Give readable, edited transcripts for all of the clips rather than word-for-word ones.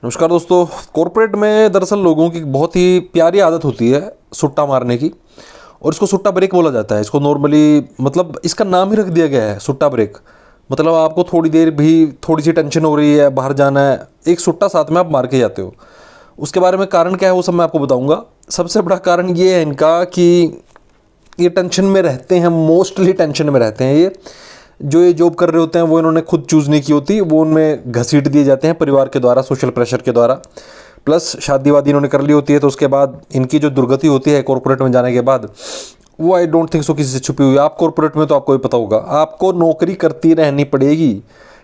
नमस्कार दोस्तों। कॉरपोरेट में दरअसल लोगों की बहुत ही प्यारी आदत होती है सुट्टा मारने की, और इसको सुट्टा ब्रेक बोला जाता है। इसको नॉर्मली मतलब इसका नाम ही रख दिया गया है सुट्टा ब्रेक। मतलब आपको थोड़ी देर भी थोड़ी सी टेंशन हो रही है, बाहर जाना है, एक सुट्टा साथ में आप मार के जाते हो। उसके बारे में कारण क्या है वो सब मैं आपको बताऊंगा। सबसे बड़ा कारण ये है इनका कि ये टेंशन में रहते हैं, मोस्टली टेंशन में रहते हैं। ये जॉब कर रहे होते हैं वो इन्होंने खुद चूज़ नहीं की होती, वो उनमें घसीट दिए जाते हैं परिवार के द्वारा, सोशल प्रेशर के द्वारा। प्लस शादी वादी इन्होंने कर ली होती है, तो उसके बाद इनकी जो दुर्गति होती है कॉर्पोरेट में जाने के बाद, वो आई डोंट थिंक सो किसी से छुपी हुई है। आप कॉर्पोरेट में तो आपको भी पता होगा, आपको नौकरी करती रहनी पड़ेगी।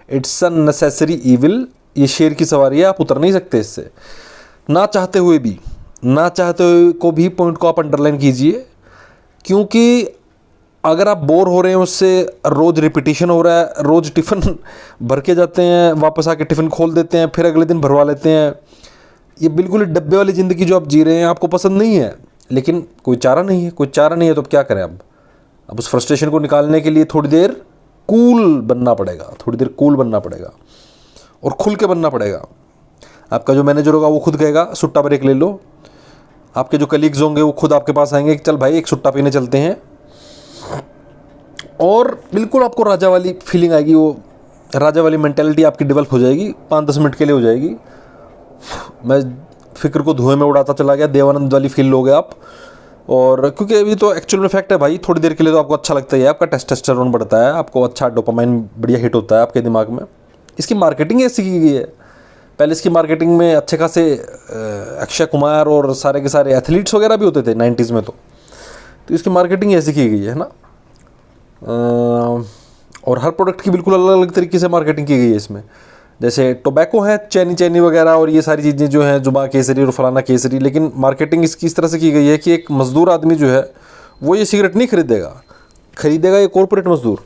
It's a necessary evil. ये शेर की सवारी है, आप उतर नहीं सकते इससे, ना चाहते हुए भी। ना चाहते हुए को भी पॉइंट को आप अंडरलाइन कीजिए, क्योंकि अगर आप बोर हो रहे हैं उससे, रोज़ रिपीटिशन हो रहा है, रोज़ टिफ़िन भर के जाते हैं, वापस आके टिफ़िन खोल देते हैं, फिर अगले दिन भरवा लेते हैं। ये बिल्कुल डब्बे वाली ज़िंदगी जो आप जी रहे हैं आपको पसंद नहीं है, लेकिन कोई चारा नहीं है। कोई चारा नहीं है तो अब क्या करें। अब उस फ्रस्ट्रेशन को निकालने के लिए थोड़ी देर कूल बनना पड़ेगा, थोड़ी देर कूल बनना पड़ेगा और खुल के बनना पड़ेगा। आपका जो मैनेजर होगा वो खुद कहेगा सुट्टा ब्रेक ले लो। आपके जो कलीग्स होंगे वो खुद आपके पास आएंगे कि चल भाई एक सुट्टा पीने चलते हैं, और बिल्कुल आपको राजा वाली फीलिंग आएगी। वो राजा वाली मेंटेलिटी आपकी डेवलप हो जाएगी, 5-10 मिनट के लिए हो जाएगी। मैं फिक्र को धुएं में उड़ाता चला गया, देवानंद वाली फील हो गया आप। और क्योंकि अभी तो एक्चुअल में फैक्ट है भाई, थोड़ी देर के लिए तो आपको अच्छा लगता ही है, आपका टेस्टोस्टेरोन बढ़ता है, आपको अच्छा डोपामाइन बढ़िया हिट होता है आपके दिमाग में। इसकी मार्केटिंग ऐसी की गई है। पहले इसकी मार्केटिंग में अच्छे खासे अक्षय कुमार और सारे के सारे एथलीट्स वगैरह भी होते थे 90s में। तो इसकी मार्केटिंग ऐसी की गई है ना। और हर प्रोडक्ट की बिल्कुल अलग अलग तरीके से मार्केटिंग की गई है इसमें। जैसे टोबैको है, चैनी वगैरह, और ये सारी चीज़ें जो हैं, जुबा केसरी और फलाना केसरी। लेकिन मार्केटिंग इसकी इस तरह से की गई है कि एक मज़दूर आदमी जो है वो ये सिगरेट नहीं खरीदेगा ये कॉर्पोरेट मज़दूर।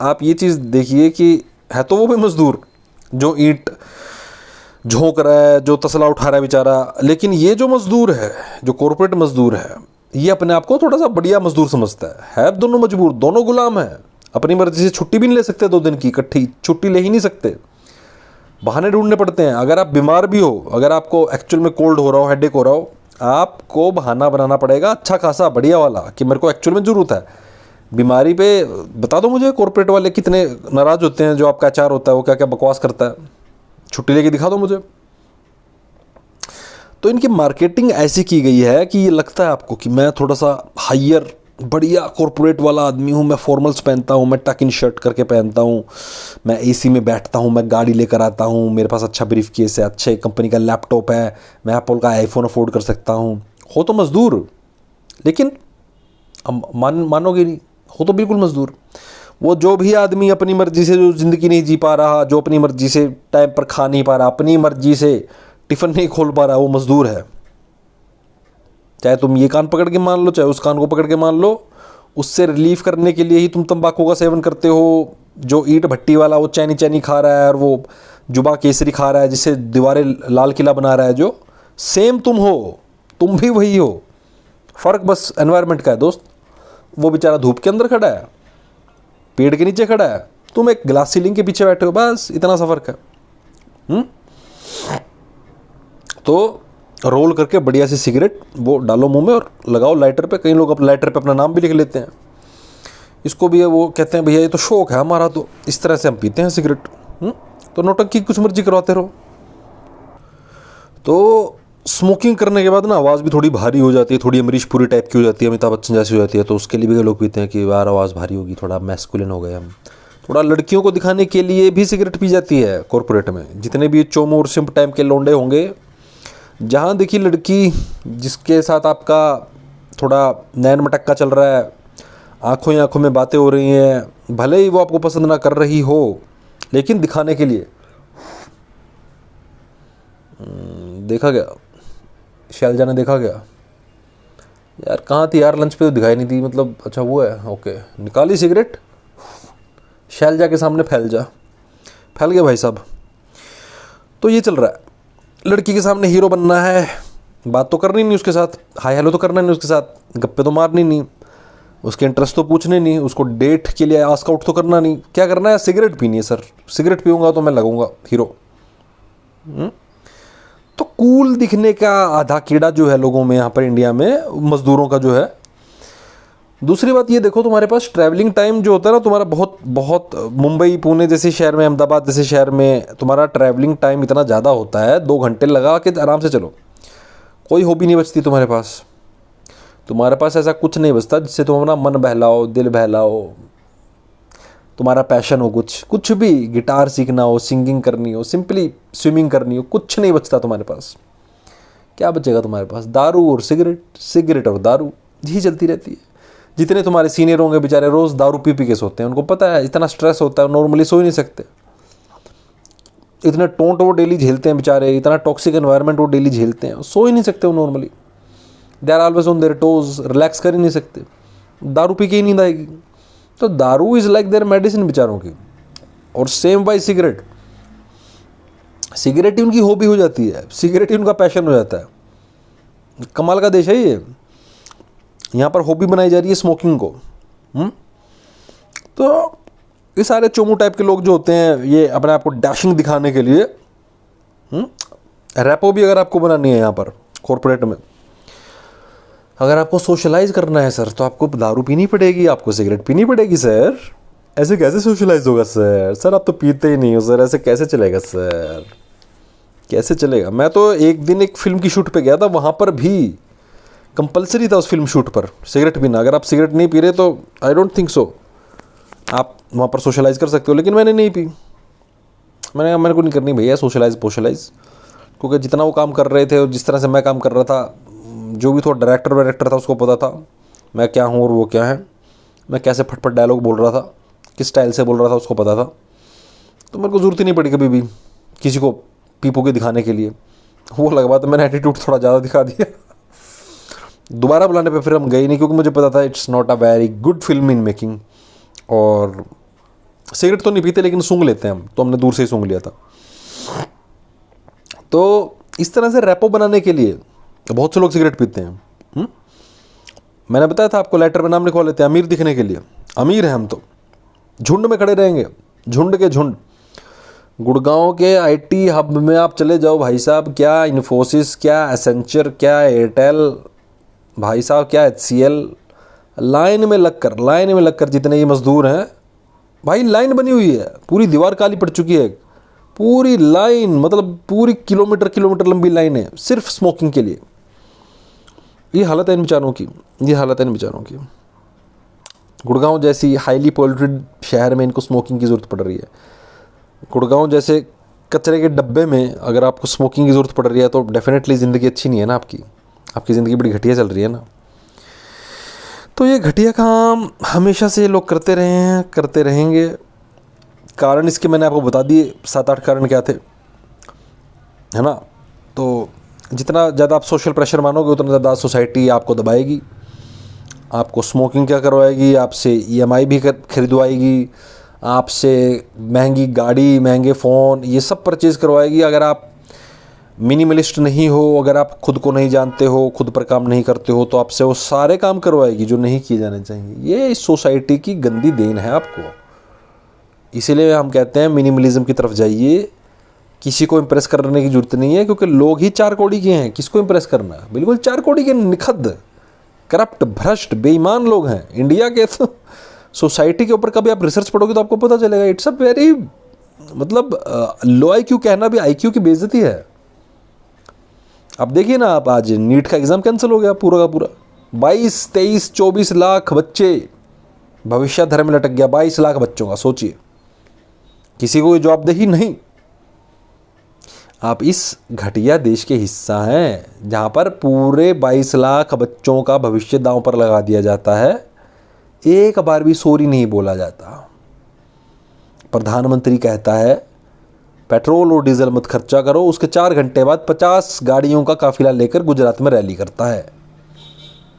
आप ये चीज़ देखिए कि है तो वो भी मज़दूर जो ईंट झोंक रहा है, जो तसला उठा रहा है बेचारा, लेकिन ये जो मज़दूर है, जो कॉर्पोरेट मज़दूर है, ये अपने आप को थोड़ा सा बढ़िया मजदूर समझता है। दोनों मजबूर, दोनों गुलाम है। अपनी मर्जी से छुट्टी भी नहीं ले सकते, 2 दिन की इकट्ठी छुट्टी ले ही नहीं सकते, बहाने ढूंढने पड़ते हैं। अगर आप बीमार भी हो, अगर आपको एक्चुअल में कोल्ड हो रहा हो, हेडेक हो रहा हो, आपको बहाना बनाना पड़ेगा अच्छा खासा बढ़िया वाला कि मेरे को एक्चुअल में ज़रूरत है। बीमारी पे बता दो मुझे, कॉर्पोरेट वाले कितने नाराज़ होते हैं, जो आपका एचआर होता है वो क्या क्या बकवास करता है, छुट्टी लेके दिखा दो मुझे। तो इनकी मार्केटिंग ऐसी की गई है कि ये लगता है आपको कि मैं थोड़ा सा हायर बढ़िया कॉर्पोरेट वाला आदमी हूँ, मैं फॉर्मल्स पहनता हूँ, मैं टक इन शर्ट करके पहनता हूँ, मैं एसी में बैठता हूँ, मैं गाड़ी लेकर आता हूँ, मेरे पास अच्छा ब्रीफ केस है, अच्छे कंपनी का लैपटॉप है, मैं एप्पल का आईफोन अफोर्ड कर सकता हूँ। हो तो मज़दूर, लेकिन मानोगे नहीं, हो तो बिल्कुल मज़दूर। वो जो भी आदमी अपनी मर्जी से जो ज़िंदगी नहीं जी पा रहा, जो अपनी मर्जी से टाइम पर खा नहीं पा रहा, अपनी मर्जी से टिफ़िन नहीं खोल पा रहा, वो मज़दूर है। चाहे तुम ये कान पकड़ के मान लो, चाहे उस कान को पकड़ के मान लो, उससे रिलीफ करने के लिए ही तुम तंबाकू का सेवन करते हो। जो ईंट भट्टी वाला वो चैनी खा रहा है, और वो जुबा केसरी खा रहा है जिससे दीवारें लाल किला बना रहा है, जो सेम तुम हो, तुम भी वही हो। फ़र्क बस एनवायरनमेंट का है दोस्त। वो बेचारा धूप के अंदर खड़ा है, पेड़ के नीचे खड़ा है, तुम एक ग्लास सीलिंग के पीछे बैठे हो, बस इतना सा फ़र्क है। तो रोल करके बढ़िया सी सिगरेट वो डालो मुंह में और लगाओ लाइटर पे। कई लोग लाइटर पे अपना नाम भी लिख लेते हैं। इसको भी है, वो कहते हैं भैया ये तो शौक है हमारा, तो इस तरह से हम पीते हैं सिगरेट। तो नौटंकी कुछ मर्जी करवाते रहो। तो स्मोकिंग करने के बाद ना आवाज़ भी थोड़ी भारी हो जाती है, थोड़ी अमरीश पुरी टाइप की हो जाती है, अमिताभ बच्चन जैसी हो जाती है। तो उसके लिए भी लोग पीते हैं कि यार आवाज़ भारी होगी, थोड़ा मैस्कुलिन हो गए हम। थोड़ा लड़कियों को दिखाने के लिए भी सिगरेट पी जाती है कॉर्पोरेट में। जितने भी चोमो और सिंप टाइप के लौंडे होंगे, जहाँ देखी लड़की जिसके साथ आपका थोड़ा नैन मटक्का चल रहा है, आँखों ही आँखों में बातें हो रही हैं, भले ही वो आपको पसंद ना कर रही हो, लेकिन दिखाने के लिए। देखा गया, शैलजा ने देखा गया, यार कहाँ थी यार, लंच पे तो दिखाई नहीं थी, मतलब अच्छा वो है, ओके, निकाली सिगरेट, शैलजा के सामने फैल गया भाई साहब। तो ये चल रहा है, लड़की के सामने हीरो बनना है, बात तो करनी नहीं उसके साथ, हाय हेलो तो करना नहीं उसके साथ, गप्पे तो मारनी नहीं, उसके इंटरेस्ट तो पूछने नहीं, उसको डेट के लिए आस्क आउट तो करना नहीं। क्या करना है, सिगरेट पीनी है सर, सिगरेट पीऊँगा तो मैं लगूँगा हीरो। कूल दिखने का आधा कीड़ा जो है लोगों में यहाँ पर इंडिया में, मज़दूरों का जो है। दूसरी बात ये देखो, तुम्हारे पास ट्रैवलिंग टाइम जो होता है ना तुम्हारा, बहुत बहुत मुंबई पुणे जैसे शहर में, अहमदाबाद जैसे शहर में तुम्हारा ट्रैवलिंग टाइम इतना ज़्यादा होता है, 2 घंटे लगा के आराम से चलो, कोई हॉबी नहीं बचती तुम्हारे पास। तुम्हारे पास ऐसा कुछ नहीं बचता जिससे तुम अपना मन बहलाओ, दिल बहलाओ, तुम्हारा पैशन हो, कुछ भी, गिटार सीखना हो, सिंगिंग करनी हो, सिंपली स्विमिंग करनी हो, कुछ नहीं बचता तुम्हारे पास। क्या बचेगा तुम्हारे पास? दारू और सिगरेट, सिगरेट और दारू, यही चलती रहती है। जितने तुम्हारे सीनियर होंगे बेचारे रोज़ दारू पी के सोते हैं, उनको पता है इतना स्ट्रेस होता है, नॉर्मली सो ही नहीं सकते। इतने टोंट वो डेली झेलते हैं बेचारे, इतना टॉक्सिक एनवायरनमेंट वो डेली झेलते हैं, सो ही नहीं सकते वो normally. They are always on their toes, relax कर ही नहीं सकते, दारू पी के ही नींद आएगी। तो दारू इज़ लाइक देयर मेडिसिन बेचारों की। और सेम बाई सिगरेट, सिगरेट ही उनकी हॉबी हो जाती है, सिगरेट ही उनका पैशन हो जाता है। कमाल का देश है ये, यहाँ पर हॉबी बनाई जा रही है स्मोकिंग को। तो ये सारे चोमू टाइप के लोग जो होते हैं, ये अपने आप को डैशिंग दिखाने के लिए, रैपो भी अगर आपको बनानी है यहाँ पर कॉर्पोरेट में, अगर आपको सोशलाइज करना है सर, तो आपको दारू पीनी पड़ेगी, आपको सिगरेट पीनी पड़ेगी सर। ऐसे कैसे सोशलाइज होगा सर? सर आप तो पीते ही नहीं हो सर, ऐसे कैसे चलेगा सर? कैसे चलेगा? मैं तो एक दिन एक फिल्म की शूट पे गया था, वहाँ पर भी कंपलसरी था उस फिल्म शूट पर सिगरेट पीना। अगर आप सिगरेट नहीं पी रहे तो आई डोंट थिंक सो आप वहाँ पर सोशलाइज कर सकते हो, लेकिन मैंने नहीं पी। मैंने कहा मेरे को नहीं करनी भैया सोशलाइज, क्योंकि जितना वो काम कर रहे थे और जिस तरह से मैं काम कर रहा था, जो भी थोड़ा डायरेक्टर था उसको पता था मैं क्या हूँ और वो क्या है, मैं कैसे फटफट डायलॉग बोल रहा था, किस स्टाइल से बोल रहा था उसको पता था। तो मेरे को ज़रूरत ही नहीं पड़ी कभी भी किसी को पीपो के दिखाने के लिए। वो लगवा तो मैंने एटीट्यूड थोड़ा ज़्यादा दिखा दिया। दोबारा बुलाने पे फिर हम गए नहीं, क्योंकि मुझे पता था it's not a very good film in making. और सिगरेट तो नहीं पीते लेकिन सूंघ लेते हैं हम, तो हमने दूर से ही सूंघ लिया था। तो इस तरह से रैपो बनाने के लिए बहुत से लोग सिगरेट पीते हैं। मैंने बताया था आपको, लेटर में नाम लिखवा लेते हैं अमीर दिखने के लिए। अमीर हैं हम तो, झुंड में खड़े रहेंगे, झुंड के झुंड। गुड़गांव के आईटी हब में आप चले जाओ भाई साहब, क्या इन्फोसिस, क्या एसेंचर, क्या एयरटेल, भाई साहब क्या HCL, लाइन में लगकर जितने ये मज़दूर हैं भाई, लाइन बनी हुई है, पूरी दीवार काली पड़ चुकी है, पूरी लाइन, मतलब पूरी किलोमीटर लंबी लाइन है सिर्फ स्मोकिंग के लिए। ये हालत है इन बेचारों की, गुड़गांव जैसी हाईली पॉल्यूटेड शहर में इनको स्मोकिंग की ज़रूरत पड़ रही है। गुड़गांव जैसे कचरे के डब्बे में अगर आपको स्मोकिंग की ज़रूरत पड़ रही है तो डेफिनेटली ज़िंदगी अच्छी नहीं है ना आपकी ज़िंदगी बड़ी घटिया चल रही है ना। तो ये घटिया काम हमेशा से लोग करते रहे हैं, करते रहेंगे। कारण इसके मैंने आपको बता दिए, 7-8 कारण क्या थे, है ना। तो जितना ज़्यादा आप सोशल प्रेशर मानोगे उतना ज़्यादा सोसाइटी आपको दबाएगी, आपको स्मोकिंग क्या करवाएगी, आपसे EMI भी खरीदवाएगी, आपसे महंगी गाड़ी, महंगे फ़ोन, ये सब परचेज़ करवाएगी। अगर आप मिनिमलिस्ट नहीं हो, अगर आप खुद को नहीं जानते हो, खुद पर काम नहीं करते हो, तो आपसे वो सारे काम करवाएगी जो नहीं किए जाने चाहिए। ये इस सोसाइटी की गंदी देन है आपको। इसीलिए हम कहते हैं मिनिमलिज्म की तरफ जाइए। किसी को इम्प्रेस करने की ज़रूरत नहीं है, क्योंकि लोग ही 4 कौड़ी के हैं। किसको इम्प्रेस करना है? बिल्कुल 4 कौड़ी के निखद्द, करप्ट, भ्रष्ट, बेईमान लोग हैं इंडिया के। तो सोसाइटी के ऊपर कभी आप रिसर्च पढ़ोगे तो आपको पता चलेगा इट्स अ वेरी, मतलब लो IQ कहना भी IQ की बेइज्जती है। अब देखिए ना, आप आज नीट का एग्ज़ाम कैंसिल हो गया पूरा का पूरा। 22, 23, 24 लाख बच्चे भविष्य धर्म में लटक गया। 22 लाख बच्चों का सोचिए, किसी को जवाबदेही नहीं। आप इस घटिया देश के हिस्सा हैं जहाँ पर पूरे 22 लाख बच्चों का भविष्य दांव पर लगा दिया जाता है। एक बार भी सॉरी नहीं बोला जाता। प्रधानमंत्री कहता है पेट्रोल और डीजल मत खर्चा करो, उसके 4 घंटे बाद 50 गाड़ियों का काफिला लेकर गुजरात में रैली करता है।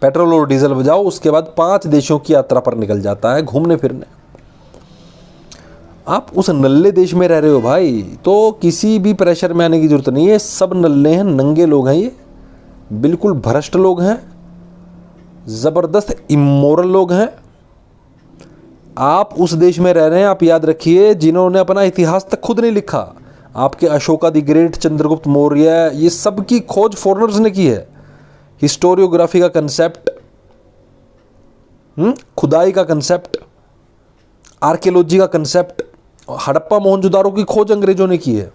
पेट्रोल और डीजल बजाओ, उसके बाद 5 देशों की यात्रा पर निकल जाता है घूमने फिरने। आप उस नल्ले देश में रह रहे हो भाई, तो किसी भी प्रेशर में आने की जरूरत नहीं है। सब नल्ले हैं, नंगे लोग हैं, ये बिल्कुल भ्रष्ट लोग हैं, ज़बरदस्त इमोरल लोग हैं। आप उस देश में रह रहे हैं, आप याद रखिए, जिन्होंने अपना इतिहास तक खुद नहीं लिखा। आपके अशोका द ग्रेट, चंद्रगुप्त मौर्य, ये सब की खोज फॉरेनर्स ने की है। हिस्टोरियोग्राफी का कंसेप्ट, खुदाई का कंसेप्ट, आर्कियोलॉजी का कंसेप्ट, हड़प्पा मोहनजोदारो की खोज अंग्रेजों ने की है।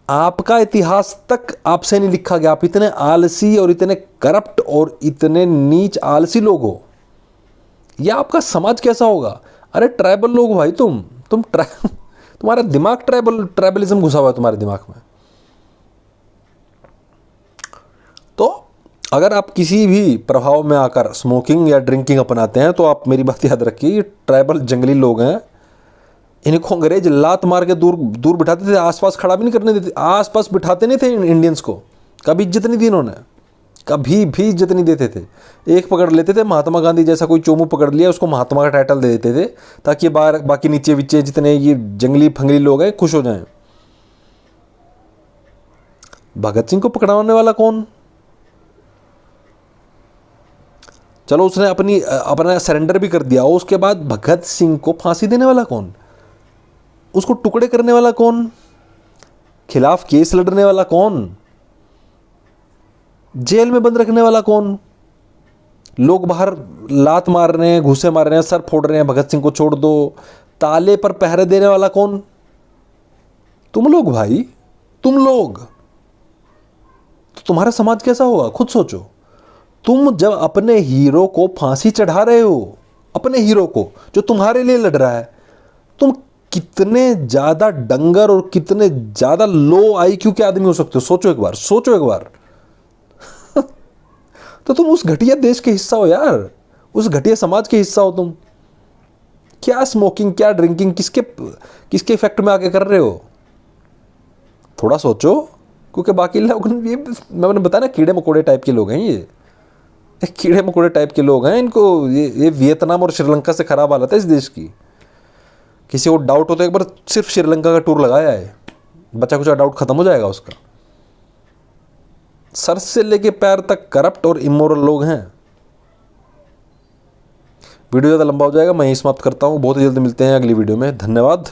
आपका इतिहास तक आपसे नहीं लिखा गया। आप इतने आलसी और इतने करप्ट और इतने नीच आलसी लोग हो, या आपका समाज कैसा होगा? अरे ट्राइबल लोग भाई, तुम्हारा दिमाग ट्राइबलिज्म घुसा हुआ है तुम्हारे दिमाग में। तो अगर आप किसी भी प्रभाव में आकर स्मोकिंग या ड्रिंकिंग अपनाते हैं तो आप मेरी बात याद रखिए, ये ट्राइबल जंगली लोग हैं, इनको अंग्रेज लात मार के दूर दूर बिठाते थे, आसपास खड़ा भी नहीं करने देते, आसपास बिठाते नहीं थे इंडियंस को। कभी इज्जत नहीं दी इन्होंने, कभी भी इज्जत नहीं देते थे। एक पकड़ लेते थे, महात्मा गांधी जैसा कोई चोमू पकड़ लिया, उसको महात्मा का टाइटल दे देते थे, ताकि बाकी नीचे विच्चे जितने ये जंगली फंगली लोग हैं खुश हो जाएं। भगत सिंह को पकड़ाने वाला कौन? चलो उसने अपना सरेंडर भी कर दिया, उसके बाद भगत सिंह को फांसी देने वाला कौन? उसको टुकड़े करने वाला कौन? खिलाफ केस लड़ने वाला कौन? जेल में बंद रखने वाला कौन? लोग बाहर लात मार रहे हैं, घूंसे मार रहे हैं, सर फोड़ रहे हैं, भगत सिंह को छोड़ दो, ताले पर पहरे देने वाला कौन? तुम लोग भाई, तुम लोग। तो तुम्हारा समाज कैसा होगा खुद सोचो। तुम जब अपने हीरो को फांसी चढ़ा रहे हो, अपने हीरो को जो तुम्हारे लिए लड़ रहा है, तुम कितने ज्यादा डंगर और कितने ज्यादा लो आईक्यू के आदमी हो सकते हो? सोचो एक बार, सोचो एक बार। तो तुम उस घटिया देश के हिस्सा हो यार, उस घटिया समाज के हिस्सा हो तुम। क्या स्मोकिंग, क्या ड्रिंकिंग, किसके इफेक्ट में आके कर रहे हो? थोड़ा सोचो, क्योंकि बाकी लोग ये मैंने बताया ना, कीड़े मकोड़े टाइप के लोग हैं ये कीड़े मकोड़े टाइप के लोग हैं। इनको ये वियतनाम और श्रीलंका से खराब हालत है इस देश की। किसी को डाउट हो तो एक बार सिर्फ श्रीलंका का टूर लगाया है, बचा कुछ डाउट खत्म हो जाएगा उसका। सर से लेके पैर तक करप्ट और इमोरल लोग हैं। वीडियो ज़्यादा लंबा हो जाएगा, मैं यही समाप्त करता हूँ। बहुत ही जल्दी मिलते हैं अगली वीडियो में। धन्यवाद।